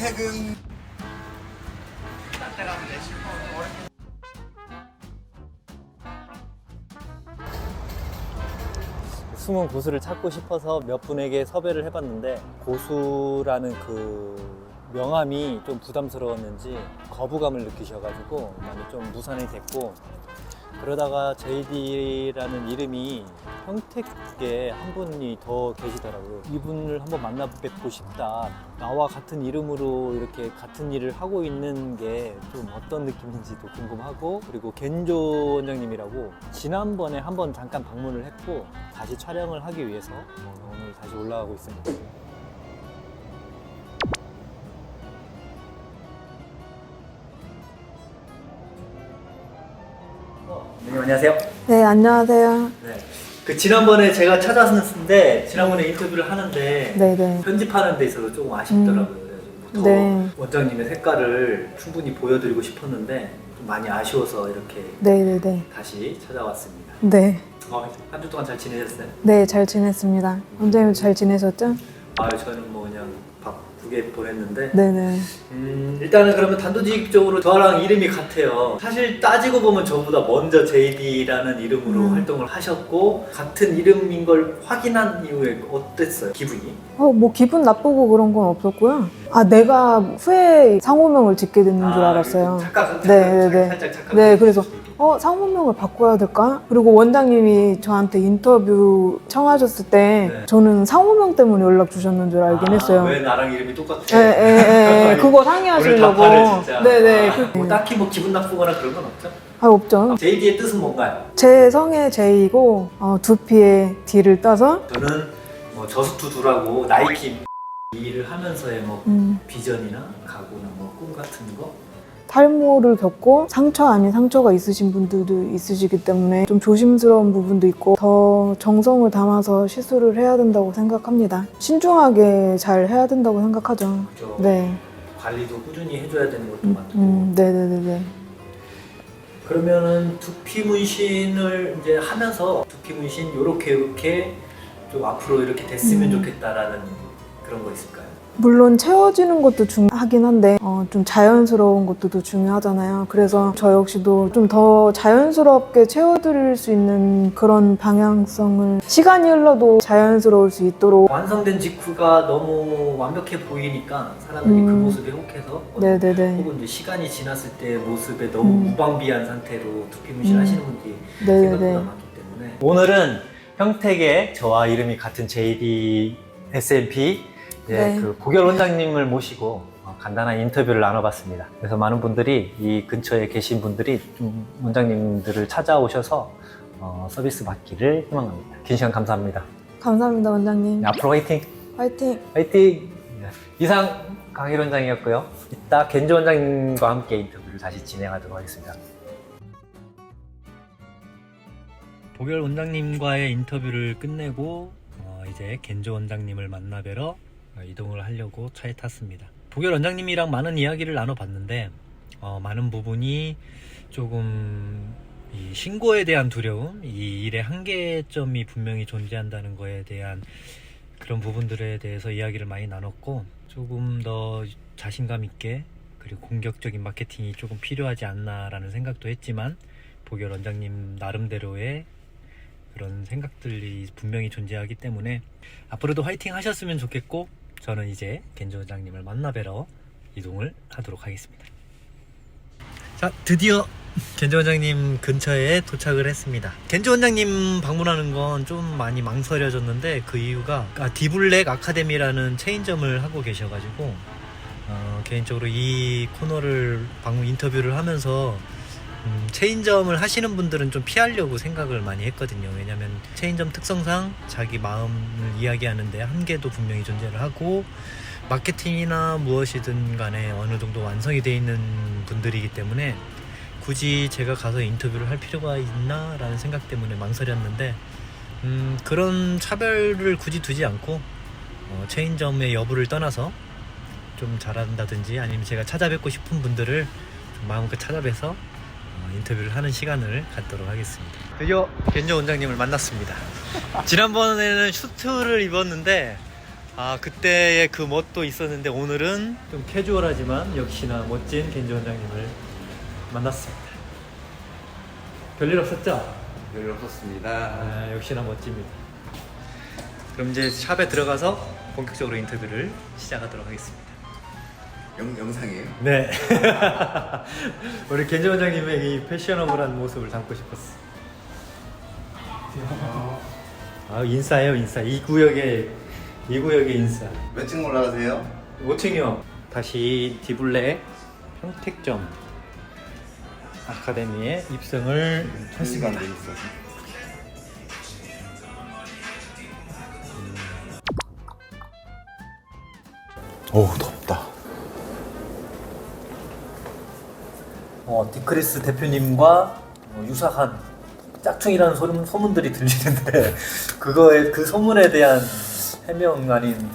퇴근. 숨은 고수를 찾고 싶어서 몇 분에게 섭외를 해봤는데 고수라는 그 명함이 좀 부담스러웠는지 거부감을 느끼셔가지고 많이 좀 무산이 됐고, 그러다가 JD라는 이름이 평택에 한 분이 더 계시더라고요. 이분을 한번 만나 뵙고 싶다. 나와 같은 이름으로 이렇게 같은 일을 하고 있는 게 좀 어떤 느낌인지도 궁금하고, 그리고 겐조 원장님이라고 지난번에 한번 잠깐 방문을 했고 다시 촬영을 하기 위해서 오늘 다시 올라가고 있습니다. 네, 안녕하세요. 네, 안녕하세요. 네. 그 지난번에 제가 찾아왔는데 지난번에 인터뷰를 하는데 네네. 편집하는 데 있어서 조금 아쉽더라고요. 그래가지고 더 네. 원장님의 색깔을 충분히 보여드리고 싶었는데 좀 많이 아쉬워서 이렇게 네네네. 다시 찾아왔습니다. 네. 한 주 동안 잘 지내셨어요? 네, 잘 지냈습니다. 원장님 잘 지내셨죠? 저는 뭐 그냥 바쁘게 보냈는데 네네. 일단은 그러면 단도직입적으로 저랑 이름이 같아요. 사실 따지고 보면 저보다 먼저 JD라는 이름으로 활동을 하셨고 같은 이름인 걸 확인한 이후에 어땠어요? 기분이? 뭐 기분 나쁘고 그런 건 없었고요. 내가 후에 상호명을 짓게 됐는 줄 알았어요. 네네네. 살짝 착각. 네, 그래서 상호명을 바꿔야 될까? 그리고 원장님이 저한테 인터뷰 청하셨을 때 네. 저는 상호명 때문에 연락 주셨는 줄 알긴 했어요. 왜 나랑 이름이 똑같아? 예. 그거 상의하시려고. 오늘 다 진짜. 네네. 뭐 딱히 뭐 기분 나쁘거나 그런 건 없죠? 없죠. JD의 뜻은 뭔가요? 제 성의 J이고 두피에 D를 따서 저는 뭐 저수투두라고 나이키 일을 하면서의 뭐 비전이나 각오나 뭐 꿈 같은 거. 탈모를 겪고 상처 아닌 상처가 있으신 분들도 있으시기 때문에 좀 조심스러운 부분도 있고 더 정성을 담아서 시술을 해야 된다고 생각합니다. 신중하게 잘 해야 된다고 생각하죠. 그렇죠. 네. 관리도 꾸준히 해줘야 되는 것도 많고. 네네네네. 그러면은 두피 문신을 이제 하면서 두피 문신 요렇게 좀 앞으로 이렇게 됐으면 좋겠다라는 그런 거 있을까요? 물론 채워지는 것도 중요하긴 한데 좀 자연스러운 것도 더 중요하잖아요. 그래서 저 역시도 좀 더 자연스럽게 채워드릴 수 있는 그런 방향성을 시간이 흘러도 자연스러울 수 있도록. 완성된 직후가 너무 완벽해 보이니까 사람들이 그 모습에 혹해서 네네네. 혹은 이제 시간이 지났을 때 모습에 너무 무방비한 상태로 두피 문신 하시는 분들이 네네네. 생각보다 많기 때문에 오늘은 평택에 저와 이름이 같은 JD SMP 네. 그 고결 원장님을 모시고 간단한 인터뷰를 나눠봤습니다. 그래서 많은 분들이 이 근처에 계신 분들이 좀 원장님들을 찾아오셔서 서비스 받기를 희망합니다. 긴 시간 감사합니다. 감사합니다, 원장님. 네, 앞으로 화이팅! 화이팅! 화이팅! 이상 강일 원장이었고요. 이따 겐조 원장님과 함께 인터뷰를 다시 진행하도록 하겠습니다. 고결 원장님과의 인터뷰를 끝내고 이제 겐조 원장님을 만나 뵈러 이동을 하려고 차에 탔습니다. 고결 원장님이랑 많은 이야기를 나눠봤는데 많은 부분이 조금 이 신고에 대한 두려움, 이 일의 한계점이 분명히 존재한다는 거에 대한 그런 부분들에 대해서 이야기를 많이 나눴고, 조금 더 자신감 있게 그리고 공격적인 마케팅이 조금 필요하지 않나라는 생각도 했지만, 고결 원장님 나름대로의 그런 생각들이 분명히 존재하기 때문에 앞으로도 화이팅 하셨으면 좋겠고, 저는 이제 겐조 원장님을 만나 뵈러 이동을 하도록 하겠습니다. 자, 드디어 겐조 원장님 근처에 도착을 했습니다. 겐조 원장님 방문하는 건 좀 많이 망설여졌는데, 그 이유가 디블랙 아카데미라는 체인점을 하고 계셔가지고 개인적으로 이 코너를 인터뷰를 하면서 체인점을 하시는 분들은 좀 피하려고 생각을 많이 했거든요. 왜냐면 체인점 특성상 자기 마음을 이야기하는데 한계도 분명히 존재를 하고, 마케팅이나 무엇이든 간에 어느 정도 완성이 되어 있는 분들이기 때문에 굳이 제가 가서 인터뷰를 할 필요가 있나 라는 생각 때문에 망설였는데, 그런 차별을 굳이 두지 않고 체인점의 여부를 떠나서 좀 잘한다든지 아니면 제가 찾아뵙고 싶은 분들을 좀 마음껏 찾아뵈서 인터뷰를 하는 시간을 갖도록 하겠습니다. 드디어 겐조 원장님을 만났습니다. 지난번에는 슈트를 입었는데 아, 그때의 그 멋도 있었는데 오늘은 좀 캐주얼하지만 역시나 멋진 겐지 원장님을 만났습니다. 별일 없었죠? 별일 없었습니다. 아, 역시나 멋집니다. 그럼 이제 샵에 들어가서 본격적으로 인터뷰를 시작하도록 하겠습니다. 영상이에요? 네. 우리 겐지 원장님의 이 패셔너블한 모습을 담고 싶었어. 아, 인싸예요, 인싸. 이 구역의 인싸. 몇 층 올라가세요? 5층이요. 다시 디블랙 평택점 아카데미에 입성을 시간 했습니다. 돼 있어서. 어우 덥다. 디크리스 대표님과 유사한 짝퉁이라는 소문들이 들리는데 그 소문에 대한 해명 아닌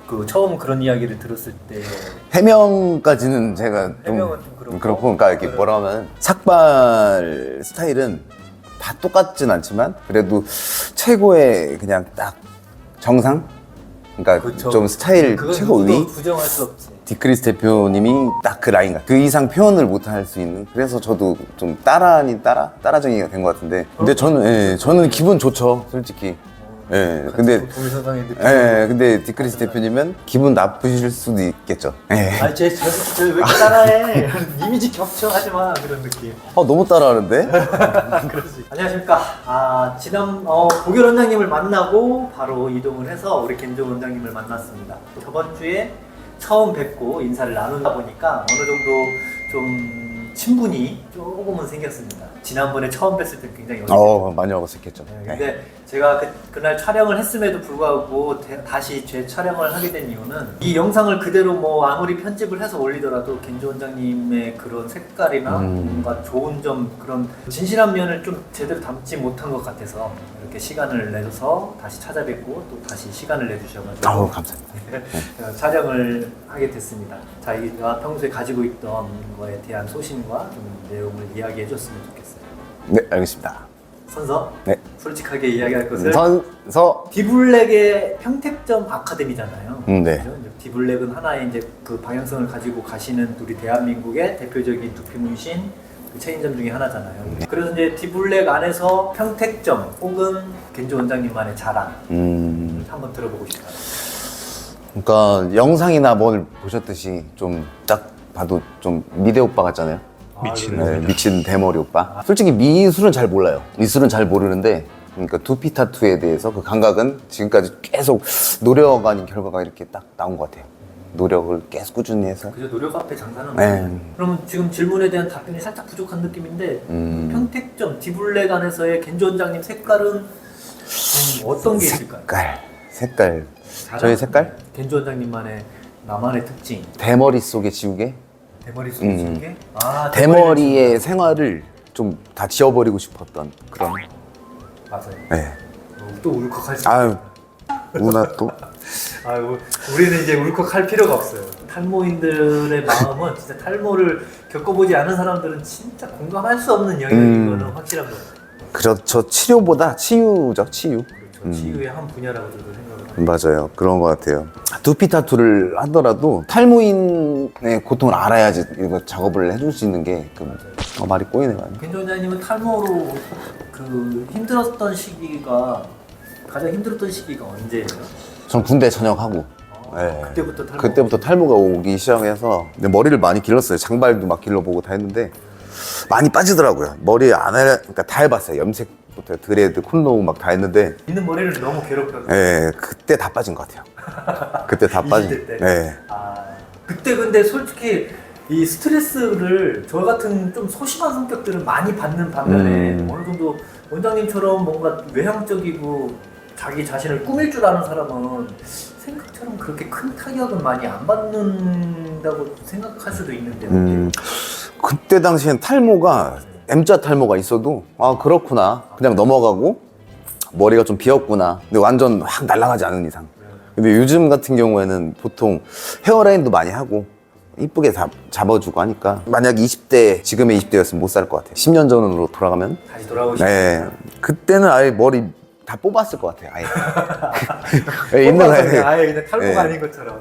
그 처음 그런 이야기를 들었을 때 해명까지는 제가 해명은 좀 그렇고, 그러니까 이렇게 뭐라 하면 삭발 스타일은 다 똑같진 않지만 그래도 최고의 그냥 딱 정상. 그러니까 그쵸. 좀 스타일 그건 최고 누구도 위. 부정할 수 없지. 디크리스 대표님이 딱 그 라인, 그 이상 표현을 못 할 수 있는. 그래서 저도 좀 따라쟁이가 된 것 같은데. 근데 저는 기분 좋죠, 솔직히. 예, 근데 동일선상의 느낌. 근데 디크리스 대표님은 기분 나쁘실 수도 있겠죠. 예. 아니 쟤왜 이렇게 따라해? 이미지 겹쳐하지 마 그런 느낌. 너무 따라하는데? 그렇지. 안녕하십니까. 지난 보결 원장님을 만나고 바로 이동을 해서 우리 겐조 원장님을 만났습니다. 저번 주에 처음 뵙고 인사를 나누다 보니까 어느 정도 좀 친분이 조금은 생겼습니다. 지난번에 처음 뵀을 때 굉장히 많이 어색했죠. 근데 제가 그날 촬영을 했음에도 불구하고 다시 재촬영을 하게 된 이유는 이 영상을 그대로 뭐 아무리 편집을 해서 올리더라도 겐조 원장님의 그런 색깔이나 뭔가 좋은 점, 그런 진실한 면을 좀 제대로 담지 못한 것 같아서 이렇게 시간을 내서 다시 찾아뵙고 또 다시 시간을 내주셔가지고 감사합니다. 촬영을 하게 됐습니다. 자기가 평소에 가지고 있던 거에 대한 소신과 좀 내용을 이야기해 줬으면 좋겠어요. 네, 알겠습니다. 선서? 네. 솔직하게 이야기할 것을 선서. 디블랙의 평택점 아카데미잖아요. 네. 그죠? 이제 디블랙은 하나의 이제 그 방향성을 가지고 가시는 우리 대한민국의 대표적인 두피 문신 그 체인점 중에 하나잖아요. 네. 그래서 이제 디블랙 안에서 평택점 혹은 겐조 원장님만의 자랑 한번 들어보고 싶어요. 그러니까 영상이나 뭘 보셨듯이 좀 딱 봐도 좀 미대 오빠 같잖아요. 미친 대머리 오빠. 솔직히 미술은 잘 몰라요. 미술은 잘 모르는데, 그러니까 두피 타투에 대해서 그 감각은 지금까지 계속 노력 아닌 결과가 이렇게 딱 나온 것 같아요. 노력을 계속 꾸준히 해서. 그죠, 노력 앞에 장사는 네. 없어요. 그러면 지금 질문에 대한 답변이 살짝 부족한 느낌인데 평택점 디블랙 안에서의 겐조 원장님 색깔은 어떤 게 있을까요? 색깔. 저희 색깔? 겐조 원장님만의 나만의 특징. 대머리 속에 지우개? 대머리 속에 지운 게? 대머리의 생활을 좀 다 지워버리고 싶었던 그런. 맞아요. 네. 또 울컥할 수 아유, 누나 또. 아유, 우리는 이제 울컥할 필요가 없어요. 탈모인들의 마음은 진짜 탈모를 겪어보지 않은 사람들은 진짜 공감할 수 없는 영역인 거는 확실한 거예요. 그렇죠. 치료보다 치유죠, 치유. 그렇죠. 치유의 한 분야라고 저도 생각을 합니다. 맞아요. 그런 것 같아요. 두피 타투를 하더라도 탈모인의 고통을 알아야지 이거 작업을 해줄 수 있는 게 말이 꼬이네 많이. 겐조 원장님은 탈모로 그 힘들었던 시기가 가장 힘들었던 시기가 언제예요? 전 군대 전역하고 네. 그때부터 탈모가 오기 시작해서 근데 머리를 많이 길렀어요. 장발도 막 길러보고 다 했는데 많이 빠지더라고요. 머리 그러니까 다 해봤어요. 염색부터 드레드, 콘로우 막 다 했는데 있는 머리를 너무 괴롭혀서. 네, 그때 다 빠진 것 같아요. 그때 다 빠진. 20대 때? 네. 그때 근데 솔직히 이 스트레스를 저 같은 좀 소심한 성격들은 많이 받는 반면에 어느 정도 원장님처럼 뭔가 외향적이고 자기 자신을 꾸밀 줄 아는 사람은 생각처럼 그렇게 큰 타격은 많이 안 받는다고 생각할 수도 있는데 그때 당시엔 탈모가 M자 탈모가 있어도 그렇구나 그냥 넘어가고 머리가 좀 비었구나. 근데 완전 확 날아가지 않은 이상. 근데 요즘 같은 경우에는 보통 헤어라인도 많이 하고 이쁘게 잡아주고 하니까 만약 20대 지금의 20대였으면 못 살 것 같아요. 10년 전으로 돌아가면 다시 돌아오시면 네, 그때는 아예 머리 다 뽑았을 것 같아요. 아예 있는 거 아예 그냥 탈모가 예. 아닌 것처럼.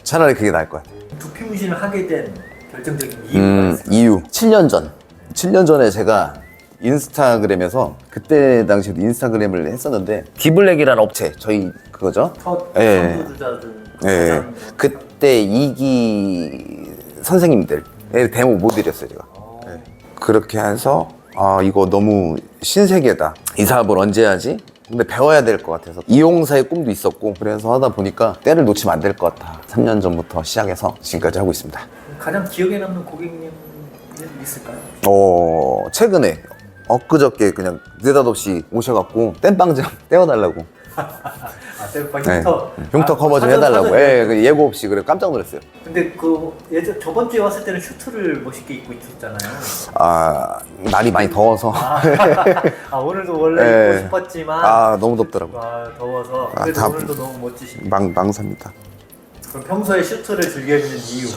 차라리 그게 나을 것 같아요. 두피 문신을 하게 된 결정적인 이유가 있어요. 이유 7년 전에 제가 인스타그램에서 그때 당시에도 인스타그램을 했었는데 디블랙이라는 업체 저희 그거죠. 첫 예. 선두주자들 예. 그때 이기 선생님들 데모 모델이었어요 제가. 예. 그렇게 해서 아 이거 너무 신세계다. 이 사업을 언제 하지? 근데 배워야 될 것 같아서 이용사의 꿈도 있었고 그래서 하다 보니까 때를 놓치면 안 될 것 같아. 3년 전부터 시작해서 지금까지 하고 있습니다. 가장 기억에 남는 고객님 있을까요? 최근에 엊그저께 그냥 느닷없이 오셔갖고 땜빵 좀 떼어달라고. 아, 셀프 네. 흉터. 흉터 커버 좀 해달라고. 예, 예고 없이 그래 깜짝 놀랐어요. 근데 그 예전 저번 주에 왔을 때는 슈트를 멋있게 입고 있었잖아요. 아 날이 많이 더워서. 아 오늘도 원래 예. 입고 싶었지만 아 너무 덥더라고. 더워서. 아, 그래도 다- 오늘도 너무 멋지십니다. 망삽니다. 그럼 평소에 슈트를 즐겨 입는 이유?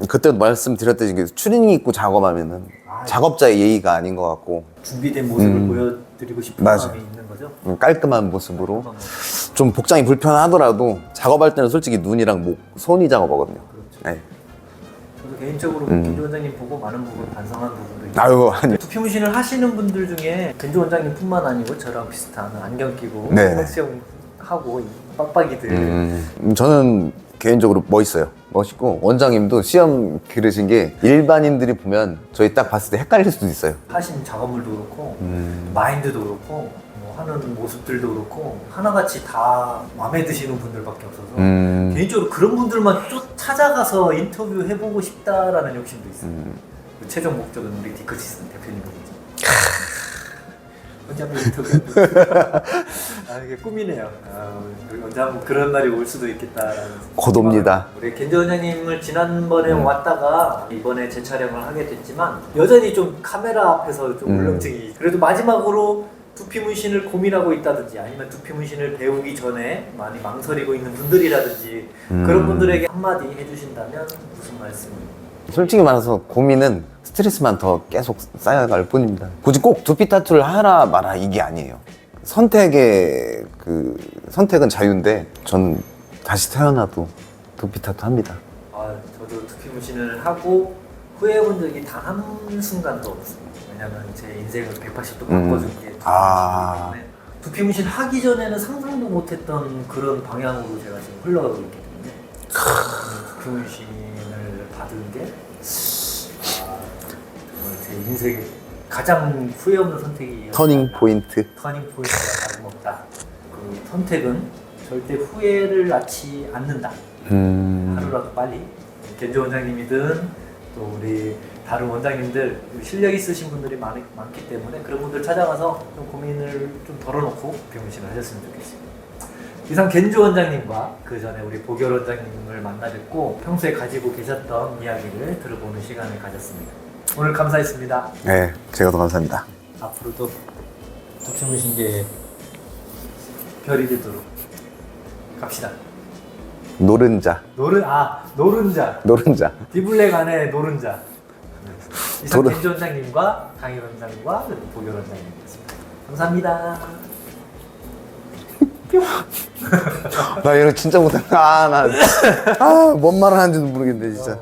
그때도 말씀드렸듯이 추리닝 입고 작업하면은 작업자의 예의가 아닌 것 같고 준비된 모습을 보여드리고 싶은 맞아. 마음이 있는 거죠? 깔끔한 모습으로 좀 복장이 불편하더라도 작업할 때는 솔직히 눈이랑 목, 손이 작업하거든요. 네. 저도 개인적으로 김조 원장님 보고 많은 부분 반성한 부분도 있고 아유 아니. 두피 문신을 하시는 분들 중에 김조 원장님뿐만 아니고 저랑 비슷한 안경 끼고 네. 수영 하고 빡빡이들 저는 개인적으로 멋있어요. 멋있고 원장님도 시험 기르신 게 일반인들이 보면 저희 딱 봤을 때 헷갈릴 수도 있어요. 하신 작업물도 그렇고 마인드도 그렇고 뭐 하는 모습들도 그렇고 하나같이 다 마음에 드시는 분들밖에 없어서 개인적으로 그런 분들만 쭉 찾아가서 인터뷰 해보고 싶다라는 욕심도 있어요. 그 최종 목적은 우리 디커시스 대표님이죠. 언제 한번 인터뷰 아 이게 꿈이네요. 언제 한번 그런 날이 올 수도 있겠다라는 곧 옵니다. 우리 겐조 원장님을 지난번에 왔다가 이번에 재촬영을 하게 됐지만 여전히 좀 카메라 앞에서 좀 울렁증이 그래도 마지막으로 두피 문신을 고민하고 있다든지 아니면 두피 문신을 배우기 전에 많이 망설이고 있는 분들이라든지 그런 분들에게 한마디 해주신다면 무슨 말씀을? 솔직히 말해서 고민은 스트레스만 더 계속 쌓여갈 뿐입니다. 굳이 꼭 두피 타투를 하라 마라 이게 아니에요. 선택은 자유인데 저는 다시 태어나도 두피 타투 합니다. 아, 저도 두피 문신을 하고 후회해본 적이 단 한 순간도 없습니다. 왜냐면 제 인생을 180도 바꿔준 게 두피 아. 문신이기 때문에 두피 문신 하기 전에는 상상도 못했던 그런 방향으로 제가 지금 흘러가고 있기 때문에 두피 문신을 받은 게 정말 제 인생의 가장 후회 없는 선택이 터닝 포인트. 터닝 포인트가 다름없다. 그 선택은 절대 후회를 낳지 않는다. 하루라도 빨리 겐조 원장님이든 또 우리 다른 원장님들 실력 있으신 분들이 많기 때문에 그런 분들 찾아가서 좀 고민을 좀 덜어놓고 병문신을 하셨으면 좋겠습니다. 이상 겐조 원장님과 그 전에 우리 보결 원장님을 만나 뵙고 평소에 가지고 계셨던 이야기를 들어보는 시간을 가졌습니다. 오늘 감사했습니다. 네, 제가 더 감사합니다. 앞으로도 두피문신계의 별이 되도록 갑시다. 노른자. 노른자. 디블랙 안에 노른자. 이상 노른- 겐조 원장님과 강일 원장님과 그리고 보결 원장님이었습니다. 감사합니다. 나 이거 진짜 못한다. 뭔 말을 하는지도 모르겠네, 진짜.